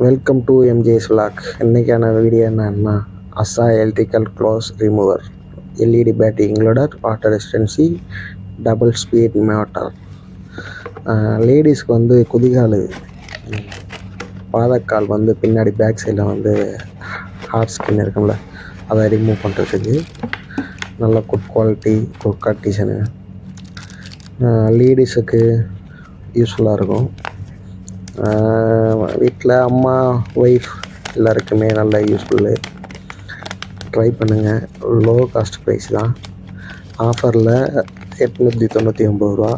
Welcome to MJ's vlog. இன்றைக்கான video என்னன்னா, அசா electrical clothes remover LED battery included water resistance double speed motor. லேடிஸ்க்கு வந்து குதிகால் பாதக்கால் வந்து பின்னாடி பேக் சைடில் வந்து ஹார்ட் ஸ்கின் இருக்கும்ல, அதை ரிமூவ் பண்ணுறதுக்கு நல்ல குட் குவாலிட்டி குட் கண்டிஷனு லேடிஸுக்கு யூஸ்ஃபுல்லாக இருக்கும். வீட்டில் அம்மா ஒய்ஃப் எல்லாருக்குமே நல்ல யூஸ்ஃபுல்லு. ட்ரை பண்ணுங்கள். லோ காஸ்ட் ப்ரைஸ் தான். ஆஃபரில் 899 ரூபா.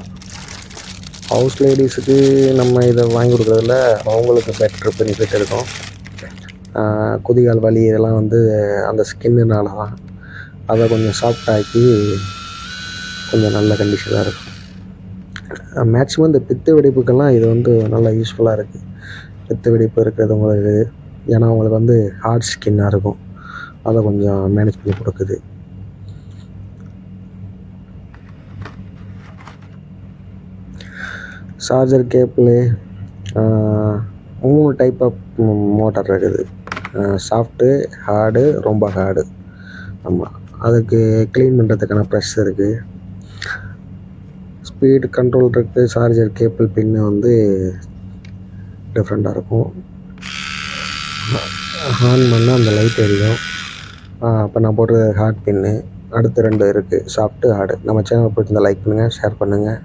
ஹவுஸ் லேடிஸுக்கு நம்ம இதை வாங்கி கொடுக்குறதுல அவங்களுக்கு பெட்டர் பெனிஃபிட் இருக்கும். குதிகால் வலி இதெல்லாம் வந்து அந்த ஸ்கின்னுனால தான். அதை கொஞ்சம் சாஃப்டாக்கி கொஞ்சம் நல்ல கண்டிஷனாக இருக்கும். மேக்ஸிமம் இந்த பித்த வெடிப்புக்கெல்லாம் இது வந்து நல்லா யூஸ்ஃபுல்லாக இருக்குது. பித்த வெடிப்பு இருக்கிறவங்களுக்கு, ஏன்னா அவங்களுக்கு வந்து ஹார்ட் ஸ்கின்னாக இருக்கும், அதை கொஞ்சம் மேனேஜ் பண்ணி கொடுக்குது. Charger cable 3 type of motor இருக்குது. சாஃப்ட்டு, ஹார்டு, ரொம்ப ஹார்டு. ஆமாம், அதுக்கு க்ளீன் பண்ணுறதுக்கான ப்ரெஷ் இருக்குது. ஸ்பீடு கண்ட்ரோல் இருக்குது. சார்ஜர் கேபிள் பின்னு வந்து டிஃப்ரெண்ட்டாக இருக்கும். ஆன் பண்ணால் அந்த லைட் எரியும். அப்போ நான் போடுறது ஹார்ட் பின்னு. அடுத்து 2 இருக்குது, சாஃப்ட்டு, ஹார்டு. நம்ம சேனல் பிடிச்சிருந்தா லைக் பண்ணுங்கள், ஷேர் பண்ணுங்கள்.